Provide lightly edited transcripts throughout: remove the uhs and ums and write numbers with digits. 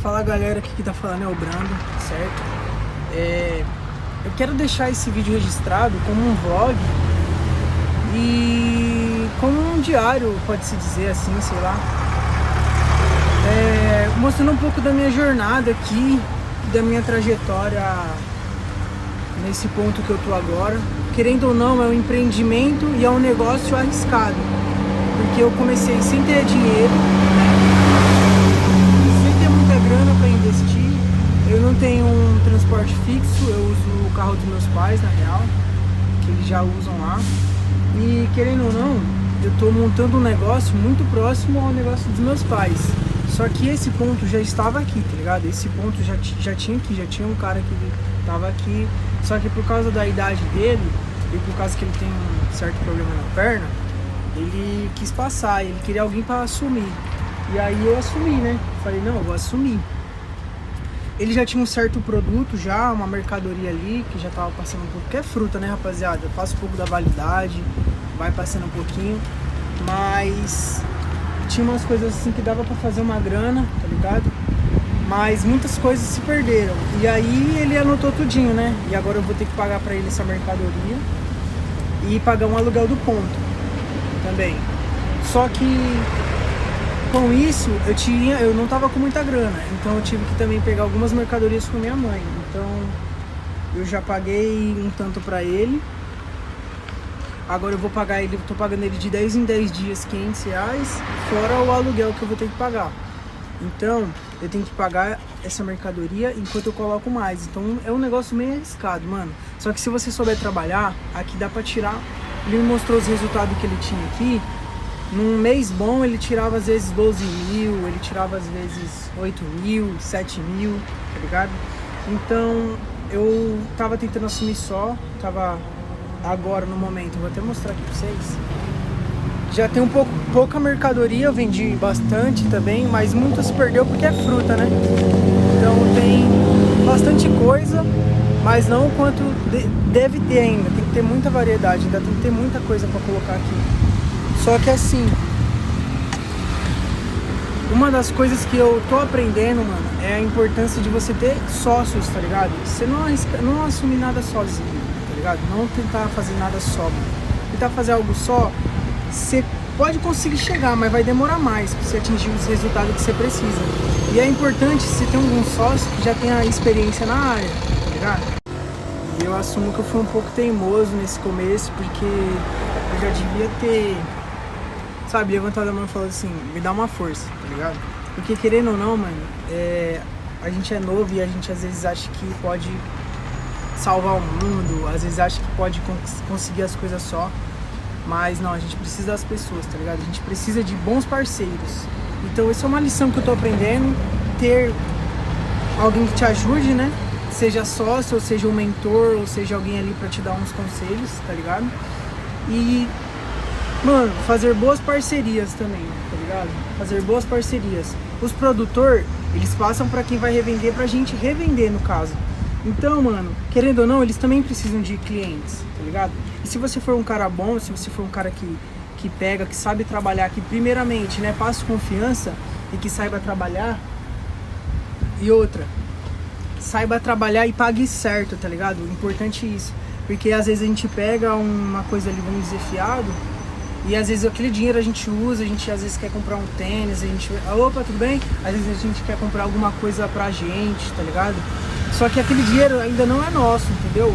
Fala galera, aqui que tá falando é o Brando, certo? Eu quero deixar esse vídeo registrado como um vlog e como um diário, pode-se dizer assim, sei lá. Mostrando um pouco da minha jornada aqui, da minha trajetória nesse ponto que eu tô agora. Querendo ou não, é um empreendimento e é um negócio arriscado, porque eu comecei sem ter dinheiro, sem ter muita grana para investir. Eu não tenho um transporte fixo, eu uso o carro dos meus pais, na real, que eles já usam lá. E querendo ou não, eu tô montando um negócio muito próximo ao negócio dos meus pais. Só que esse ponto já estava aqui, tá ligado? Esse ponto já tinha aqui, já tinha um cara que tava aqui. Só que por causa da idade dele e por causa que ele tem um certo problema na perna, ele quis passar, ele queria alguém para assumir. E aí eu assumi, né? Falei, não, eu vou assumir. Ele já tinha um certo produto já, uma mercadoria ali, que já tava passando um pouco, que é fruta, né, rapaziada? Passa um pouco da validade, vai passando um pouquinho, mas tinha umas coisas assim que dava pra fazer uma grana, tá ligado? Mas muitas coisas se perderam. E aí ele anotou tudinho, né? E agora eu vou ter que pagar pra ele essa mercadoria e pagar um aluguel do ponto também. Só que com isso eu não tava com muita grana, então eu tive que também pegar algumas mercadorias com minha mãe. Então eu já paguei um tanto pra ele. Agora eu vou pagar ele, tô pagando ele de 10 em 10 dias R$500, fora o aluguel que eu vou ter que pagar. Então eu tenho que pagar essa mercadoria enquanto eu coloco mais. Então é um negócio meio arriscado, mano. Só que se você souber trabalhar, aqui dá pra tirar. Ele me mostrou os resultados que ele tinha aqui. Num mês bom ele tirava às vezes 12 mil, ele tirava às vezes 8 mil, 7 mil, tá ligado? Então eu tava tentando assumir só, tava agora no momento, vou até mostrar aqui pra vocês. Já tem pouca mercadoria, eu vendi bastante também, mas muito se perdeu porque é fruta, né? Então tem bastante coisa, mas não o quanto deve ter ainda, tem que ter muita variedade, ainda tem que ter muita coisa pra colocar aqui. Só que assim, uma das coisas que eu tô aprendendo, mano, é a importância de você ter sócios, tá ligado? Você não assumir nada sozinho, tá ligado? Não tentar fazer nada só, mano. Tentar fazer algo só, você pode conseguir chegar, mas vai demorar mais pra você atingir os resultados que você precisa. E é importante você ter algum sócio que já tenha experiência na área, tá ligado? E eu assumo que eu fui um pouco teimoso nesse começo, porque eu já devia ter, sabe, levantado a mão e falado assim, me dá uma força, tá ligado? Porque querendo ou não, mano, a gente é novo e a gente às vezes acha que pode salvar o mundo, às vezes acha que pode conseguir as coisas só, mas não, a gente precisa das pessoas, tá ligado? A gente precisa de bons parceiros. Então essa é uma lição que eu tô aprendendo, ter alguém que te ajude, né? Seja sócio, ou seja um mentor, ou seja alguém ali pra te dar uns conselhos, tá ligado? E, mano, fazer boas parcerias também, tá ligado? Fazer boas parcerias. Os produtores, eles passam pra quem vai revender, pra gente revender, no caso. Então, mano, querendo ou não, eles também precisam de clientes, tá ligado? E se você for um cara bom, se você for um cara que pega, que sabe trabalhar, que primeiramente, né, passe confiança e que saiba trabalhar. E outra, saiba trabalhar e pague certo, tá ligado? Importante isso. Porque às vezes a gente pega uma coisa ali, vamos dizer, fiado, e às vezes aquele dinheiro a gente usa, a gente às vezes quer comprar um tênis, a gente... Opa, tudo bem? Às vezes a gente quer comprar alguma coisa pra gente, tá ligado? Só que aquele dinheiro ainda não é nosso, entendeu?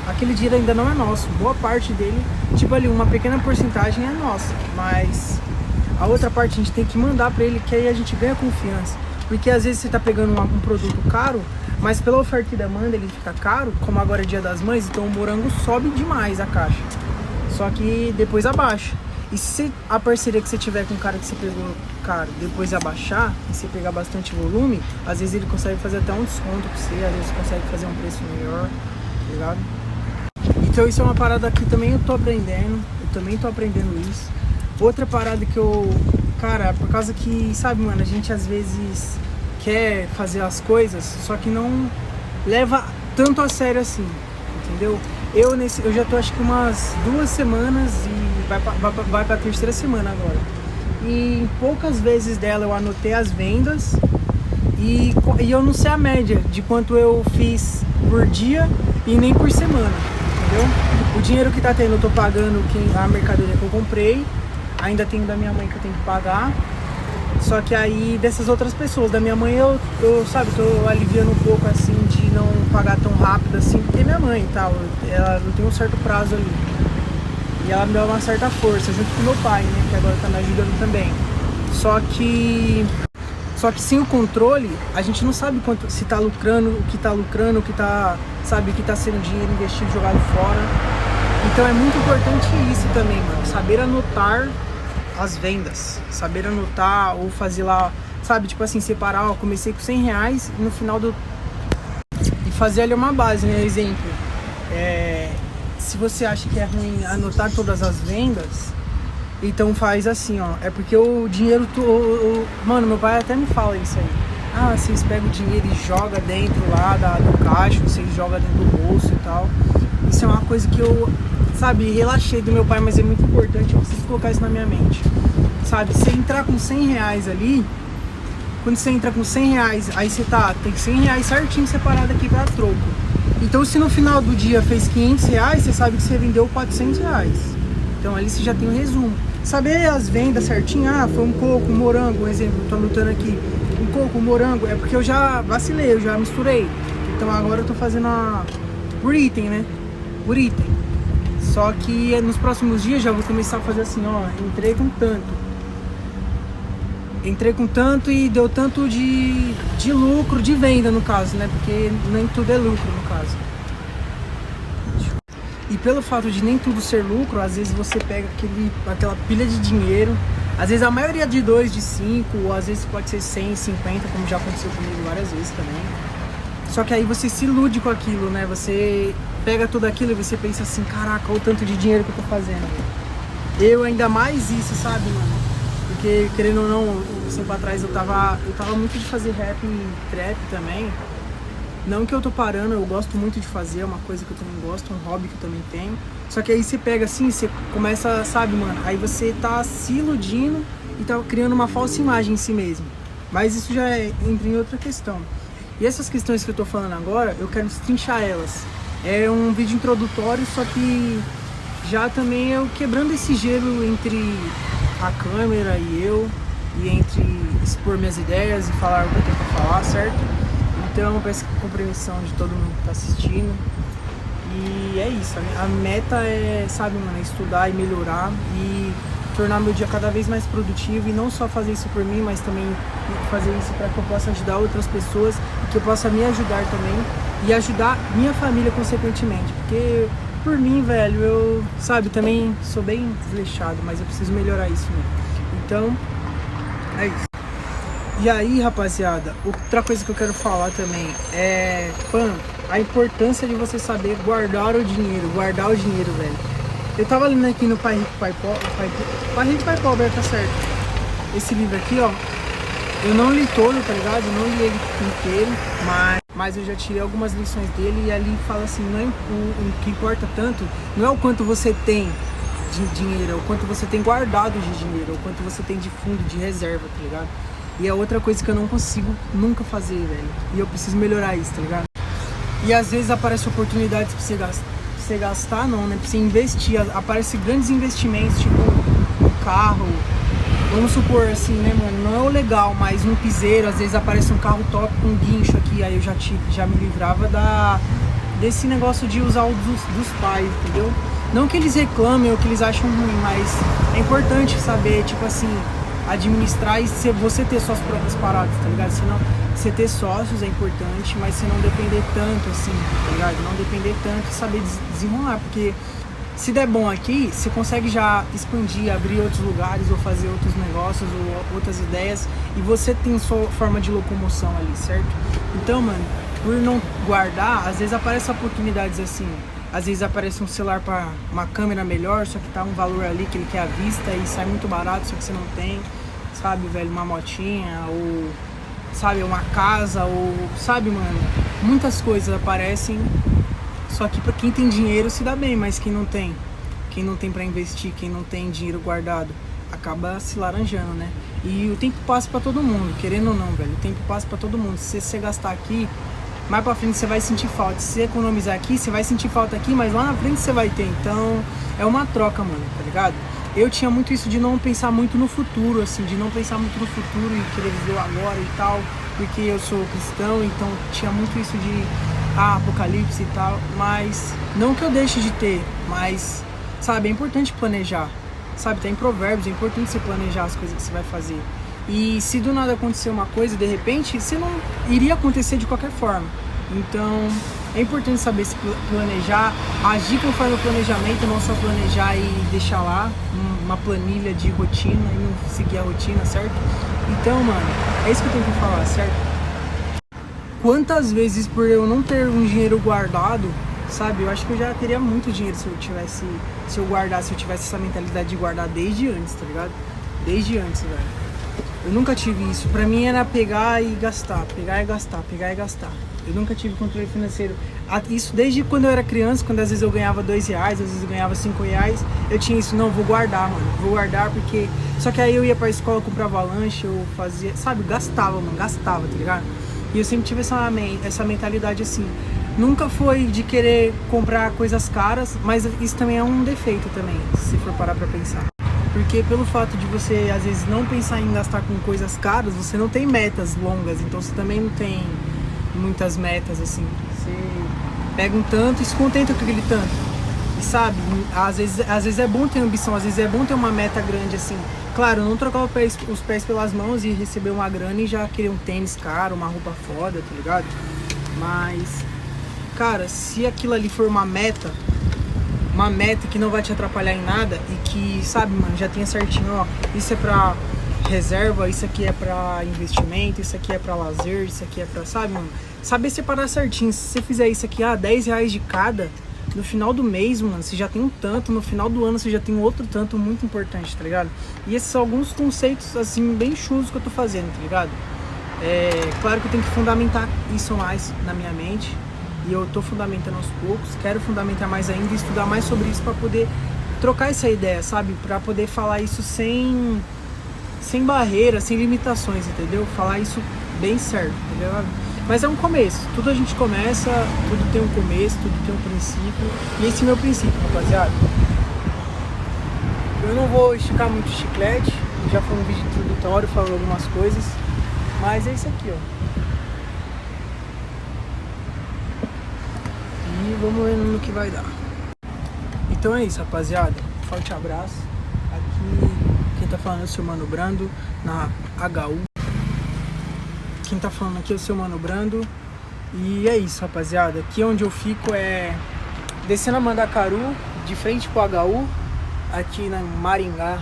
Aquele dinheiro ainda não é nosso. Boa parte dele, tipo ali, uma pequena porcentagem é nossa, mas a outra parte a gente tem que mandar pra ele, que aí a gente ganha confiança. Porque às vezes você tá pegando um produto caro, mas pela oferta e demanda ele fica caro, como agora é Dia das Mães, então o morango sobe demais a caixa. Só que depois abaixa. E se a parceria que você tiver com o cara que você pegou caro depois abaixar, e você pegar bastante volume, às vezes ele consegue fazer até um desconto pra você, às vezes consegue fazer um preço melhor, tá ligado? Então isso é uma parada que também eu tô aprendendo, eu também tô aprendendo isso. Outra parada que eu... Cara, por causa que, sabe, mano, a gente às vezes quer fazer as coisas, só que não leva tanto a sério assim, entendeu? Eu já tô acho que umas 2 semanas e vai pra 3ª semana agora. E em poucas vezes dela eu anotei as vendas E eu não sei a média de quanto eu fiz por dia e nem por semana, entendeu? O dinheiro que tá tendo eu tô pagando a mercadoria que eu comprei, ainda tenho da minha mãe que eu tenho que pagar. Só que aí dessas outras pessoas, da minha mãe eu sabe, tô aliviando um pouco assim de não pagar tão rápido assim, porque minha mãe e tal, ela não tem um certo prazo ali. E ela me dá uma certa força, junto com meu pai, né, que agora tá me ajudando também. Só que sem o controle, a gente não sabe quanto, se tá lucrando, o que tá, sabe, o que tá sendo dinheiro investido, jogado fora. Então é muito importante isso também, mano, saber anotar as vendas, saber anotar ou fazer lá, sabe, tipo assim, separar, ó, comecei com R$100 e no final e fazer ali uma base, né, exemplo, se você acha que é ruim anotar todas as vendas, então faz assim, ó, é porque o dinheiro, mano, meu pai até me fala isso aí, vocês pegam o dinheiro e joga dentro lá do caixa, vocês jogam dentro do bolso e tal, isso é uma coisa que eu, sabe, relaxei do meu pai, mas é muito importante, eu preciso colocar isso na minha mente, sabe, você entrar com R$100 ali, quando você entra com R$100, aí você tem R$100 certinho separado aqui pra troco, então se no final do dia fez R$500, você sabe que você vendeu R$400, então ali você já tem um resumo, saber as vendas certinho, foi um coco, um morango, um exemplo, eu tô anotando aqui, um coco, um morango, é porque eu já vacilei, eu já misturei, então agora eu tô fazendo por item, né, por item. Só que nos próximos dias já vou começar a fazer assim, ó, entrei com tanto e deu tanto de lucro, de venda no caso, né, porque nem tudo é lucro no caso. E pelo fato de nem tudo ser lucro, às vezes você pega aquela pilha de dinheiro, às vezes a maioria de 2, de 5, ou às vezes pode ser 100, 50, como já aconteceu comigo várias vezes também. Só que aí você se ilude com aquilo, né, você pega tudo aquilo e você pensa assim, caraca, olha o tanto de dinheiro que eu tô fazendo. Eu ainda mais isso, sabe, mano? Porque, querendo ou não, um tempo atrás eu tava muito de fazer rap e trap também. Não que eu tô parando, eu gosto muito de fazer, é uma coisa que eu também gosto, um hobby que eu também tenho. Só que aí você pega assim, você começa, sabe, mano, aí você tá se iludindo e tá criando uma falsa imagem em si mesmo. Mas isso já entra em outra questão. E essas questões que eu tô falando agora, eu quero destrinchar elas. É um vídeo introdutório, só que já também eu quebrando esse gelo entre a câmera e eu, e entre expor minhas ideias e falar o que eu tenho pra falar, certo? Então eu peço compreensão de todo mundo que tá assistindo. E é isso, a meta é, sabe, mano, é estudar e melhorar e tornar meu dia cada vez mais produtivo, e não só fazer isso por mim, mas também fazer isso para que eu possa ajudar outras pessoas e que eu possa me ajudar também e ajudar minha família consequentemente, porque por mim, velho, eu, sabe, também sou bem desleixado, mas eu preciso melhorar isso, né? Então, é isso. E aí, rapaziada, outra coisa que eu quero falar também é, a importância de você saber guardar o dinheiro, velho. Eu tava lendo aqui no Pai Rico, Pai Pobre, tá certo. Esse livro aqui, ó, eu não li todo, tá ligado? Eu não li ele inteiro, mas eu já tirei algumas lições dele, e ali fala assim, não é o que importa tanto, não é o quanto você tem de dinheiro, é o quanto você tem guardado de dinheiro, é o quanto você tem de fundo, de reserva, tá ligado? E é outra coisa que eu não consigo nunca fazer, velho. E eu preciso melhorar isso, tá ligado? E às vezes aparecem oportunidades pra você gastar, não, né? Pra você investir. Aparecem grandes investimentos, tipo um carro. Vamos supor assim, né, mano? Não é o legal, mas um piseiro. Às vezes aparece um carro top com um guincho aqui. Aí eu já me livrava desse negócio de usar o dos pais, entendeu? Não que eles reclamem ou que eles acham ruim, mas é importante saber, tipo assim, administrar e você ter suas próprias paradas, tá ligado? Senão, você ter sócios é importante, mas você não depender tanto, assim, tá ligado? Não depender tanto e saber desenrolar, porque se der bom aqui, você consegue já expandir, abrir outros lugares ou fazer outros negócios ou outras ideias, e você tem sua forma de locomoção ali, certo? Então, mano, por não guardar, às vezes aparecem oportunidades assim. Às vezes aparece um celular para uma câmera melhor, só que tá um valor ali que ele quer à vista e sai muito barato, só que você não tem, sabe, velho, uma motinha, ou, sabe, uma casa, ou, sabe, mano, muitas coisas aparecem, só que pra quem tem dinheiro se dá bem, mas quem não tem para investir, quem não tem dinheiro guardado, acaba se laranjando, né? E o tempo passa pra todo mundo, querendo ou não, velho. O tempo passa pra todo mundo. Se você gastar aqui, mais pra frente você vai sentir falta. Se você economizar aqui, você vai sentir falta aqui, mas lá na frente você vai ter. Então, é uma troca, mano, tá ligado? Eu tinha muito isso de não pensar muito no futuro, assim, de não pensar muito no futuro e querer viver o agora e tal, porque eu sou cristão, então tinha muito isso de apocalipse e tal, mas não que eu deixe de ter, mas, sabe, é importante planejar, sabe, tá em Provérbios, é importante você planejar as coisas que você vai fazer. E se do nada acontecer uma coisa, de repente, você não iria acontecer de qualquer forma. Então, é importante saber se planejar, agir conforme o planejamento, não só planejar e deixar lá uma planilha de rotina e não seguir a rotina, certo? Então, mano, é isso que eu tenho que falar, certo? Quantas vezes por eu não ter um dinheiro guardado, sabe? Eu acho que eu já teria muito dinheiro se eu guardasse, se eu tivesse essa mentalidade de guardar desde antes, tá ligado? Desde antes, velho. Eu nunca tive isso. Pra mim era pegar e gastar, pegar e gastar, pegar e gastar. Eu nunca tive controle financeiro. Isso desde quando eu era criança, quando às vezes eu ganhava R$2, às vezes eu ganhava R$5, eu tinha isso, não, vou guardar, mano. Vou guardar porque... Só que aí eu ia pra escola, comprava lanche, eu fazia... Sabe, gastava, mano, gastava, tá ligado? E eu sempre tive essa mentalidade assim. Nunca foi de querer comprar coisas caras, mas isso também é um defeito também, se for parar pra pensar. Porque pelo fato de você, às vezes, não pensar em gastar com coisas caras, você não tem metas longas, então você também não tem muitas metas, assim. Você pega um tanto e se contenta com aquele tanto. E sabe, às vezes é bom ter ambição, às vezes é bom ter uma meta grande, assim. Claro, não trocar os pés pelas mãos e receber uma grana e já querer um tênis caro, uma roupa foda, tá ligado? Mas, cara, se aquilo ali for uma meta que não vai te atrapalhar em nada e que, sabe, mano, já tenha certinho, ó, isso é pra reserva, isso aqui é pra investimento, isso aqui é pra lazer, isso aqui é pra, sabe, mano, saber separar certinho. Se você fizer isso aqui, R$10 de cada, no final do mês, mano, você já tem um tanto, no final do ano você já tem outro tanto muito importante, tá ligado? E esses são alguns conceitos, assim, bem chulos que eu tô fazendo, tá ligado? Claro que eu tenho que fundamentar isso mais na minha mente. E eu tô fundamentando aos poucos, quero fundamentar mais ainda e estudar mais sobre isso para poder trocar essa ideia, sabe? Para poder falar isso sem barreiras, sem limitações, entendeu? Falar isso bem certo, entendeu? Mas é um começo, tudo a gente começa, tudo tem um começo, tudo tem um princípio. E esse é o meu princípio, rapaziada. Eu não vou esticar muito o chiclete, já foi um vídeo introdutório falando algumas coisas, mas é isso aqui, ó. E vamos ver no que vai dar. Então é isso, rapaziada. Forte abraço. Aqui quem tá falando é o seu Mano Brando, na HU. Quem tá falando aqui é o seu Mano Brando. E é isso, rapaziada. Aqui onde eu fico é descendo a Mandacaru, de frente pro HU, aqui na Maringá,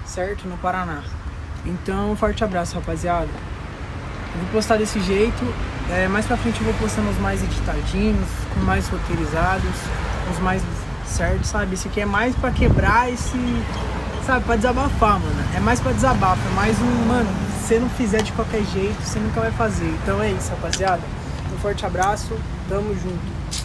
certo? No Paraná. Então, forte abraço, rapaziada. Eu vou postar desse jeito. Mais pra frente eu vou postando os mais editadinhos, com mais roteirizados, os mais certos, sabe? Esse aqui é mais pra quebrar esse, sabe? Pra desabafar, mano. É mais pra desabafo, é mais mano, se você não fizer de qualquer jeito, você nunca vai fazer. Então é isso, rapaziada. Um forte abraço, tamo junto.